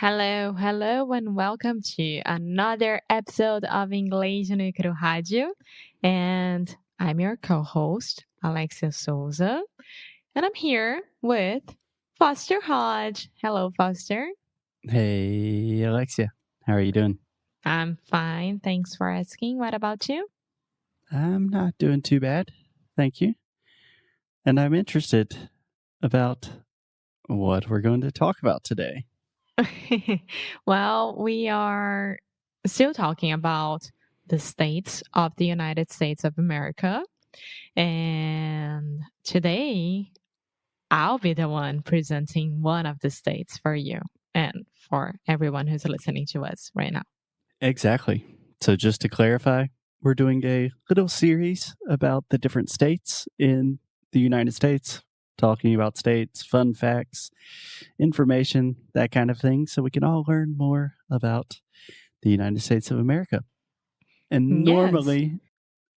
Hello, and welcome to another episode of Inglês no Rádio. And I'm your co-host, Alexia Souza. And I'm here with Foster Hodge. Hello, Foster. Hey, Alexia. How are you doing? I'm fine. Thanks for asking. What about you? I'm not doing too bad. Thank you. And I'm interested about what we're going to talk about today. Well, we are still talking about the states of the United States of America. And today, I'll be the one presenting one of the states for you and for everyone who's listening to us right now. Exactly. So just to clarify, we're doing a little series about the different states in the United States, talking about states, fun facts, information, that kind of thing, so we can all learn more about the United States of America. And normally,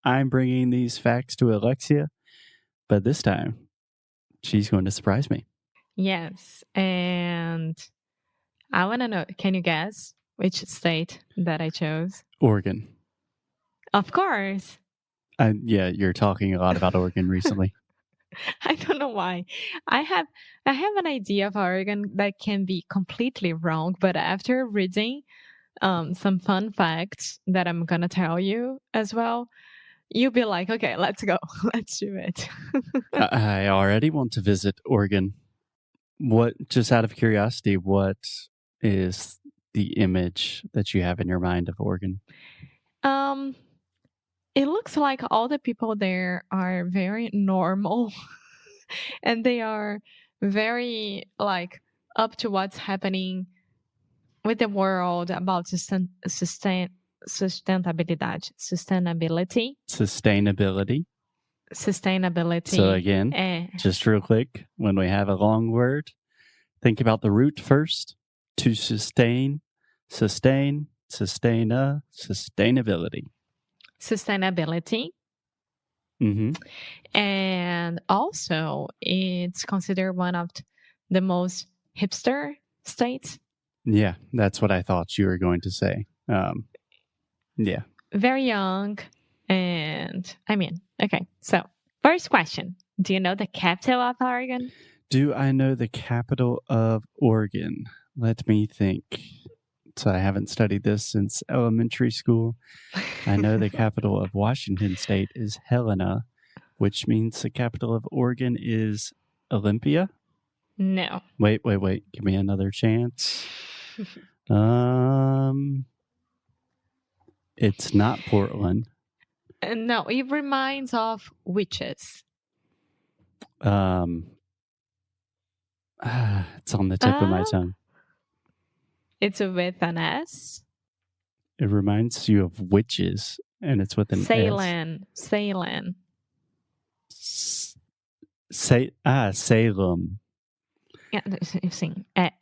I'm bringing these facts to Alexia, but this time, she's going to surprise me. Yes. And I want to know, can you guess which state that I chose? Oregon. Of course. Yeah, you're talking a lot about Oregon recently. I don't know why. I have an idea of Oregon that can be completely wrong, but after reading some fun facts that I'm gonna tell you as well, you'll be like, okay, let's go. Let's do it. I already want to visit Oregon. Just out of curiosity, what is the image that you have in your mind of Oregon? It looks like all the people there are very normal and they are very like up to what's happening with the world about sustainability. So again, just real quick, when we have a long word, think about the root first. To sustain, sustainability. Sustainability. Mm-hmm. And also, it's considered one of the most hipster states. Yeah, that's what I thought you were going to say. Yeah. Very young. And okay. So, first question. Do you know the capital of Oregon? Do I know the capital of Oregon? Let me think. So I haven't studied this since elementary school. I know the capital of Washington State is Helena, which means the capital of Oregon is Olympia? No. Wait. Give me another chance. It's not Portland. No, it reminds of witches. It's on the tip of my tongue. It's with an S. It reminds you of witches, and it's with an S. Salem. Salem. Yeah,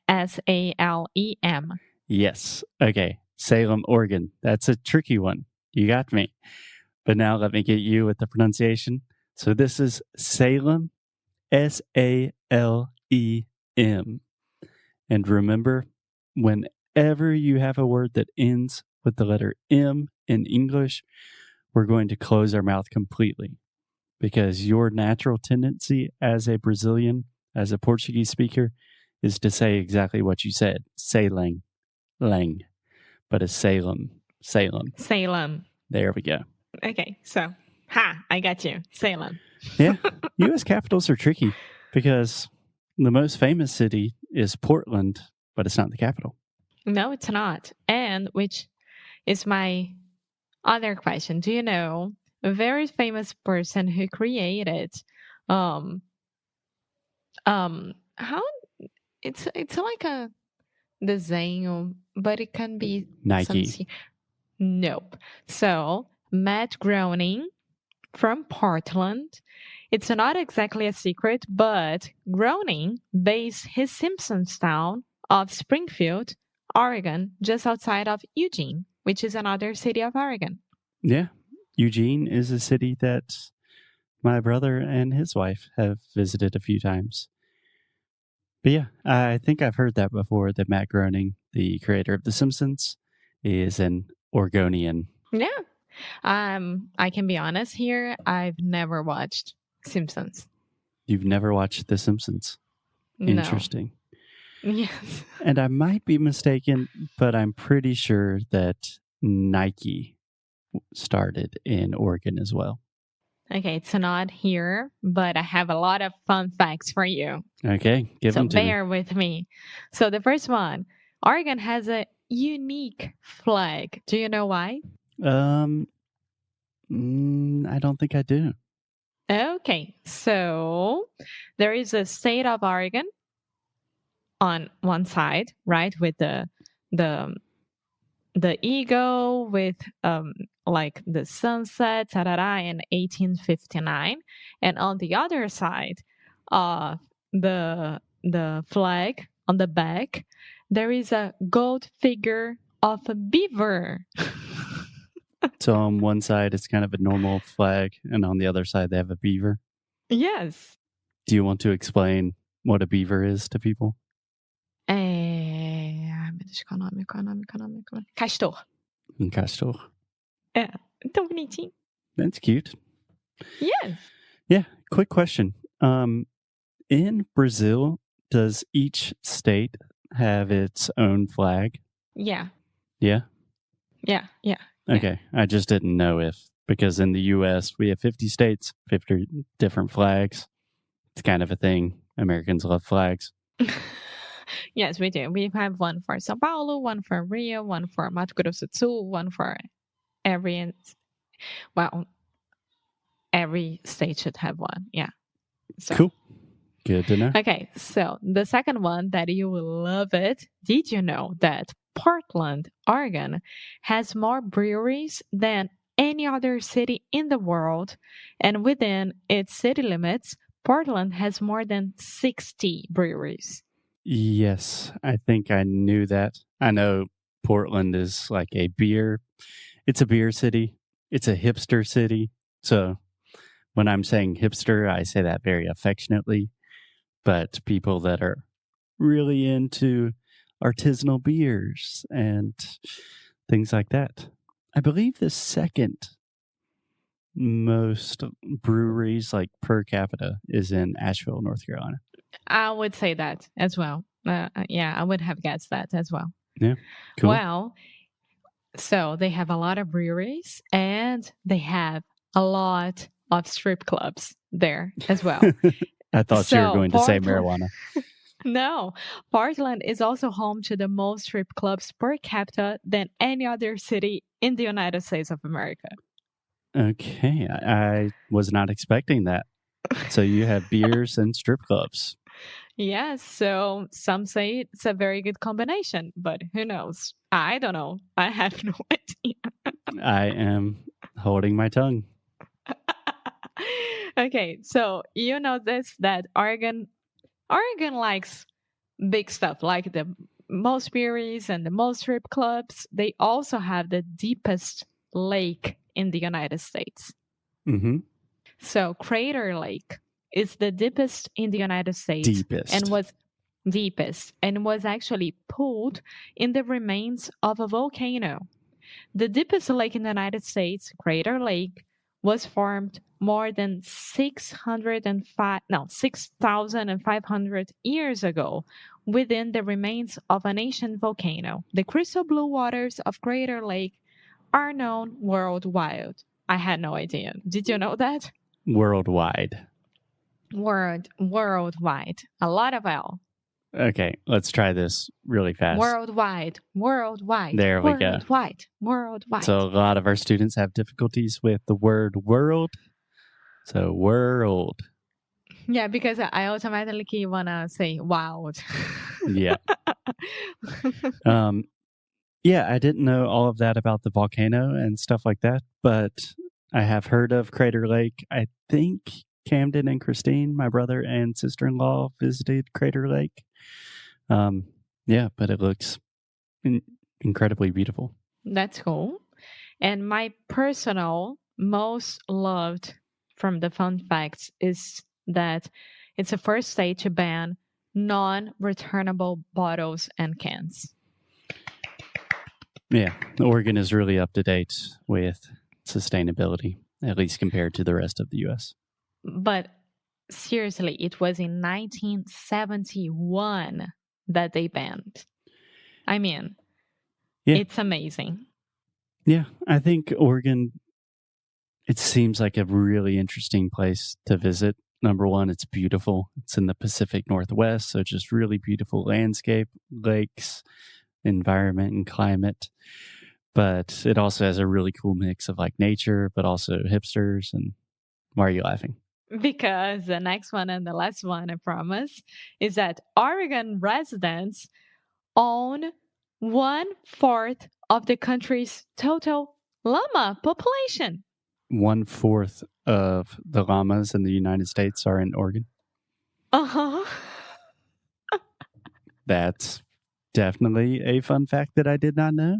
S-A-L-E-M. Yes. Okay. Salem, Oregon. That's a tricky one. You got me. But now let me get you with the pronunciation. So this is Salem, S-A-L-E-M. And remember, whenever you have a word that ends with the letter M in English, we're going to close our mouth completely. Because your natural tendency as a Brazilian, as a Portuguese speaker, is to say exactly what you said. Lang. But it's Salem. There we go. Okay, so, I got you. Salem. Yeah, U.S. capitals are tricky because the most famous city is Portland, but it's not the capital. No, it's not. And which is my other question. Do you know a very famous person who created how it's like a design, but it can be Nike. Nope. So Matt Groening from Portland. It's not exactly a secret, but Groening based his Simpsons town of Springfield, Oregon, just outside of Eugene, which is another city of Oregon. Yeah. Eugene is a city that my brother and his wife have visited a few times. But yeah, I think I've heard that before, that Matt Groening, the creator of The Simpsons, is an Oregonian. Yeah. I can be honest here. I've never watched Simpsons. You've never watched The Simpsons? No. Interesting. Yes. And I might be mistaken, but I'm pretty sure that Nike started in Oregon as well. Okay, it's not here, but I have a lot of fun facts for you. Okay, give them to me. Bear with me. So the first one, Oregon has a unique flag. Do you know why? I don't think I do. Okay, so there is a state of Oregon on one side, right, with the eagle with like the sunset, in 1859, and on the other side, the flag on the back, there is a gold figure of a beaver. So on one side, it's kind of a normal flag, and on the other side, they have a beaver. Yes. Do you want to explain what a beaver is to people? Ai, meu Deus, qual é o nome? Castor. Castor. É, tão bonitinho. That's cute. Yes. Yeah, quick question. In Brazil, does each state have its own flag? Yeah. Yeah? Yeah. Okay, I just didn't know because in the U.S., we have 50 states, 50 different flags. It's kind of a thing. Americans love flags. Yes, we do. We have one for São Paulo, one for Rio, one for Mato Grosso do Sul, one for every state should have one. Yeah. So. Cool. Good to know. Okay, so the second one that you will love it. Did you know that Portland, Oregon has more breweries than any other city in the world? And within its city limits, Portland has more than 60 breweries. Yes, I think I knew that. I know Portland is like it's a beer city. It's a hipster city. So when I'm saying hipster, I say that very affectionately. But people that are really into artisanal beers and things like that. I believe the second most breweries like per capita is in Asheville, North Carolina. I would say that as well. Yeah, I would have guessed that as well. Yeah, cool. Well, so they have a lot of breweries and they have a lot of strip clubs there as well. I thought you were going to say marijuana. No, Portland is also home to the most strip clubs per capita than any other city in the United States of America. Okay, I was not expecting that. So you have beers and strip clubs. Yes, so some say it's a very good combination, but who knows? I don't know. I have no idea. I am holding my tongue. Okay, so you know that Oregon likes big stuff, like the most breweries and the most strip clubs. They also have the deepest lake in the United States. Mm-hmm. So Crater Lake is the deepest in the United States. And was actually pulled in the remains of a volcano. The deepest lake in the United States, Crater Lake, was formed more than 6,500 years ago within the remains of an ancient volcano. The crystal blue waters of Crater Lake are known worldwide. I had no idea. Did you know that? Worldwide. Worldwide. A lot of L. Okay, let's try this really fast. Worldwide. There we go. Worldwide. So a lot of our students have difficulties with the word world. So world. Yeah, because I automatically want to say wild. Yeah. Yeah, I didn't know all of that about the volcano and stuff like that, but I have heard of Crater Lake. I think Camden and Christine, my brother and sister-in-law, visited Crater Lake. Yeah, but it looks incredibly beautiful. That's cool. And my personal most loved from the fun facts is that it's the first state to ban non-returnable bottles and cans. Yeah, Oregon is really up to date with sustainability, at least compared to the rest of the U.S. But seriously, it was in 1971 that they banned. I mean, It's amazing. Yeah, I think Oregon, it seems like a really interesting place to visit. Number one, it's beautiful. It's in the Pacific Northwest, so just really beautiful landscape, lakes, environment, and climate. But it also has a really cool mix of like nature, but also hipsters. And why are you laughing? Because the next one and the last one, I promise, is that Oregon residents own 1/4 of the country's total llama population. 1/4 of the llamas in the United States are in Oregon. Uh-huh. That's definitely a fun fact that I did not know.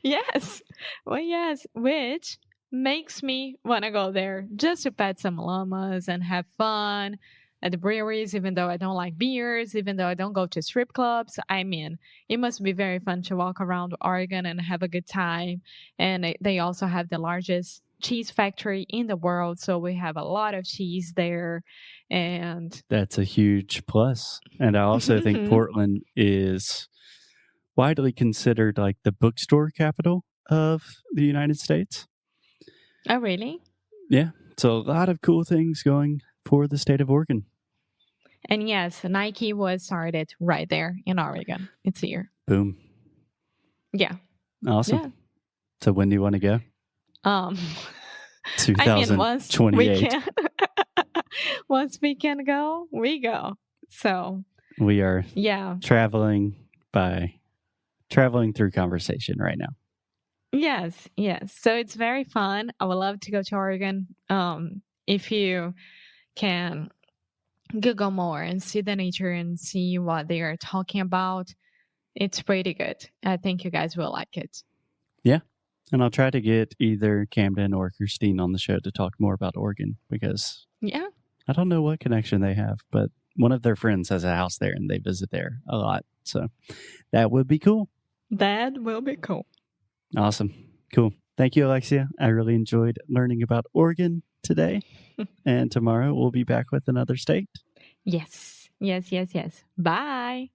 Yes. Well, yes, which makes me want to go there just to pet some llamas and have fun at the breweries, even though I don't like beers, even though I don't go to strip clubs. I mean, it must be very fun to walk around Oregon and have a good time. And they also have the largest cheese factory in the world, so we have a lot of cheese there. And that's a huge plus. And I also think Portland is widely considered like the bookstore capital of the United States. Oh, really? Yeah. So a lot of cool things going for the state of Oregon. And yes, Nike was started right there in Oregon. It's here. Boom. Yeah. Awesome. Yeah. So when do you want to go? 2028. I mean, once we can go, we go. So we are traveling through conversation right now. Yes. So it's very fun. I would love to go to Oregon. If you can Google more and see the nature and see what they are talking about, it's pretty good. I think you guys will like it. Yeah. And I'll try to get either Camden or Christine on the show to talk more about Oregon because I don't know what connection they have, but one of their friends has a house there and they visit there a lot. So that would be cool. That will be cool. Awesome. Cool. Thank you, Alexia. I really enjoyed learning about Oregon today. And tomorrow we'll be back with another state. Yes. Bye.